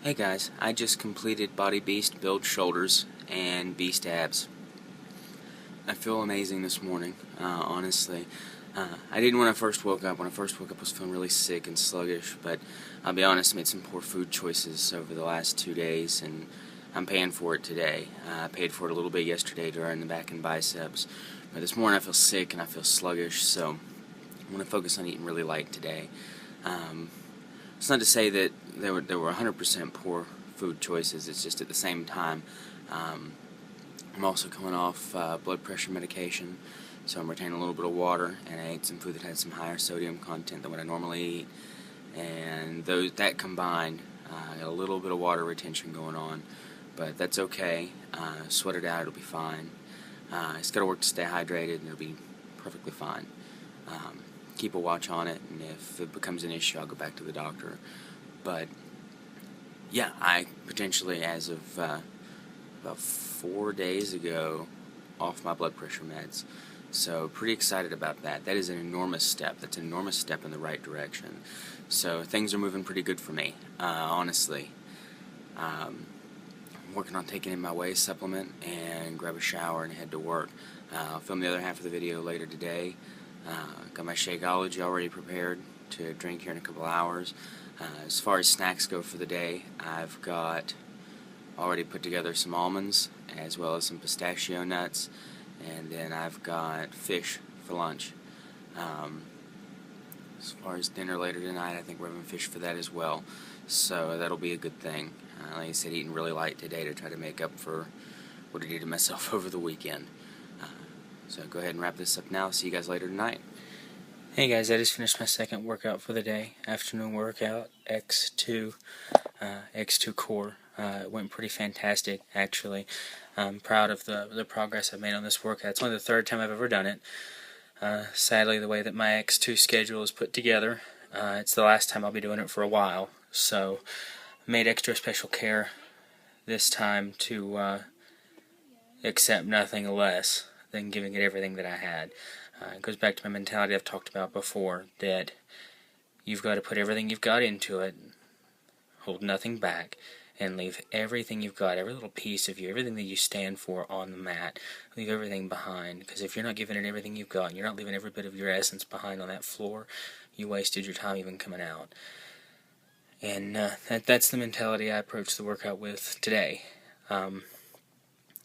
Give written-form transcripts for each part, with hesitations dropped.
Hey guys, I just completed Body Beast Build Shoulders and Beast Abs. I feel amazing this morning, honestly. I didn't when I first woke up. When I first woke up I was feeling really sick and sluggish, but I'll be honest, I made some poor food choices over the last 2 days and I'm paying for it today. I paid for it a little bit yesterday during the back and biceps, but this morning I feel sick and I feel sluggish, so I'm going to focus on eating really light today. It's not to say that there were 100% poor food choices. It's just at the same time, I'm also coming off blood pressure medication, so I'm retaining a little bit of water, and I ate some food that had some higher sodium content than what I normally eat, and that combined, I got a little bit of water retention going on, but that's okay. Sweat it out, it'll be fine. It's got to work to stay hydrated, and it'll be perfectly fine. Keep a watch on it, and if it becomes an issue, I'll go back to the doctor. But yeah, I potentially, as of about 4 days ago, off my blood pressure meds. So pretty excited about that. That is an enormous step. That's an enormous step in the right direction. So things are moving pretty good for me, honestly. I'm working on taking in my whey supplement and grab a shower and head to work. I'll film the other half of the video later today. Got my Shakeology already prepared to drink here in a couple hours. As far as snacks go for the day, I've got already put together some almonds as well as some pistachio nuts, and then I've got fish for lunch. As far as dinner later tonight, I think we're having fish for that as well, so that'll be a good thing. Like I said, eating really light today to try to make up for what I did to myself over the weekend. So go ahead and wrap this up now. See you guys later tonight. Hey guys, I just finished my second workout for the day. Afternoon workout, X2 core. It went pretty fantastic, actually. I'm proud of the progress I've made on this workout. It's only the third time I've ever done it. Sadly, the way that my X2 schedule is put together, it's the last time I'll be doing it for a while. So I made extra special care this time to accept nothing less than giving it everything that I had. It goes back to my mentality I've talked about before, that you've got to put everything you've got into it, hold nothing back, and leave everything you've got, every little piece of you, everything that you stand for on the mat. Leave everything behind, because if you're not giving it everything you've got, and you're not leaving every bit of your essence behind on that floor, you wasted your time even coming out. And that's the mentality I approached the workout with today.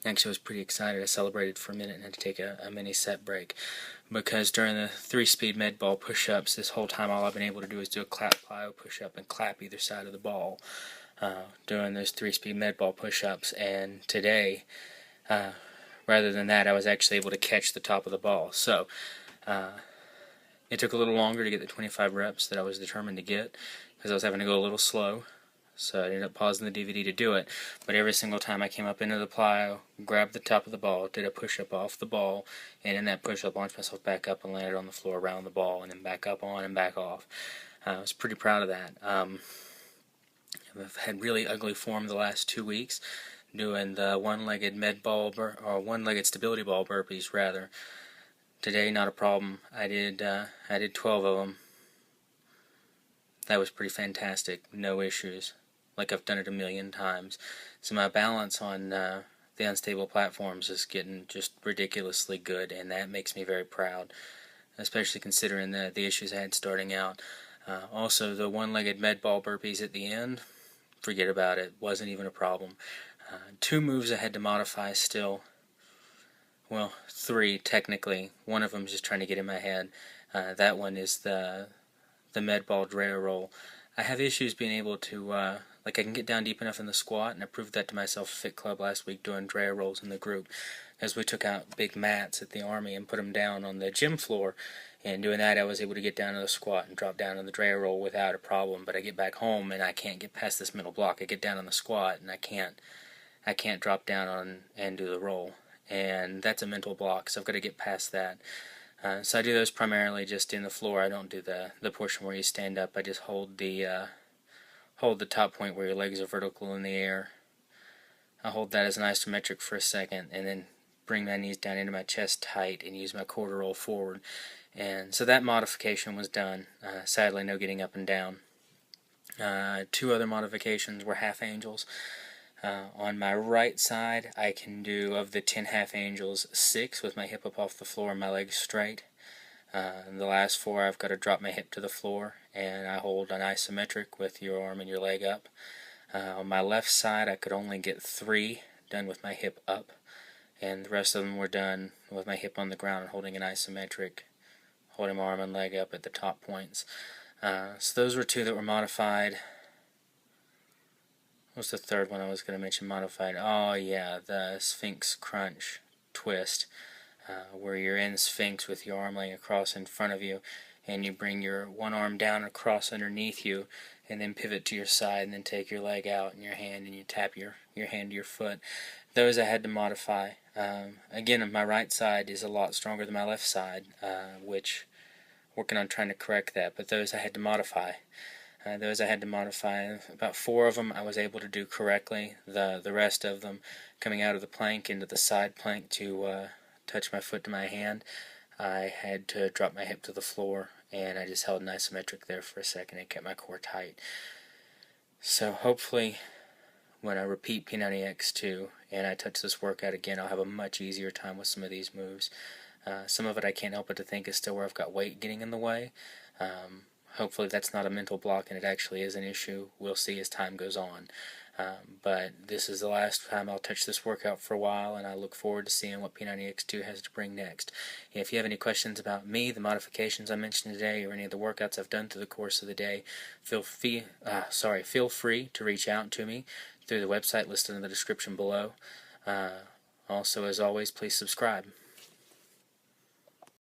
Actually, I was pretty excited. I celebrated for a minute and had to take a mini set break, because during the 3-speed med ball push-ups, this whole time all I've been able to do is do a clap plyo push-up and clap either side of the ball doing those 3-speed med ball push-ups. And today, rather than that, I was actually able to catch the top of the ball. So it took a little longer to get the 25 reps that I was determined to get, because I was having to go a little slow. So I ended up pausing the DVD to do it, but every single time I came up into the plyo, grabbed the top of the ball, did a push-up off the ball, and in that push-up launched myself back up and landed on the floor around the ball, and then back up on and back off. I was pretty proud of that. I've had really ugly form the last 2 weeks, doing the one-legged one-legged stability ball burpees rather. Today, not a problem. I did 12 of them. That was pretty fantastic. No issues. Like I've done it a million times. So my balance on the unstable platforms is getting just ridiculously good, and that makes me very proud, especially considering the issues I had starting out. Also, the one-legged med ball burpees at the end, forget about it. Wasn't even a problem. 2 moves I had to modify still. Well, 3 technically. One of them is just trying to get in my head. That one is the med ball Drea roll. I have issues being able to, I can get down deep enough in the squat, and I proved that to myself at Fit Club last week doing Drea rolls in the group, as we took out big mats at the Army and put them down on the gym floor, and doing that I was able to get down to the squat and drop down on the Drea roll without a problem. But I get back home and I can't get past this middle block. I get down on the squat and I can't drop down on and do the roll, and that's a mental block, so I've got to get past that. So I do those primarily just in the floor. I don't do the portion where you stand up. I just hold the top point where your legs are vertical in the air. I hold that as an isometric for a second, and then bring my knees down into my chest tight and use my core to roll forward. And so that modification was done. Sadly, no getting up and down. Two other modifications were half angels. On my right side, I can do, of the 10 half angels, 6 with my hip up off the floor and my legs straight. And the last 4, I've got to drop my hip to the floor, and I hold an isometric with your arm and your leg up. On my left side, I could only get 3 done with my hip up, and the rest of them were done with my hip on the ground and holding an isometric, holding my arm and leg up at the top points. So those were 2 that were modified. What's the third one I was going to mention modified? Oh yeah, the Sphinx Crunch twist, where you're in Sphinx with your arm laying across in front of you, and you bring your one arm down across underneath you, and then pivot to your side, and then take your leg out in your hand, and you tap your hand to your foot. Those I had to modify. Again, my right side is a lot stronger than my left side, which working on trying to correct that, but those I had to modify. About 4 of them I was able to do correctly. The rest of them, coming out of the plank into the side plank to touch my foot to my hand, I had to drop my hip to the floor, and I just held an isometric there for a second and kept my core tight. So hopefully when I repeat P90X2 and I touch this workout again, I'll have a much easier time with some of these moves. Some of it I can't help but to think is still where I've got weight getting in the way. Hopefully that's not a mental block and it actually is an issue. We'll see as time goes on. But this is the last time I'll touch this workout for a while, and I look forward to seeing what P90X2 has to bring next. If you have any questions about me, the modifications I mentioned today, or any of the workouts I've done through the course of the day, feel free to reach out to me through the website listed in the description below. Also, as always, please subscribe.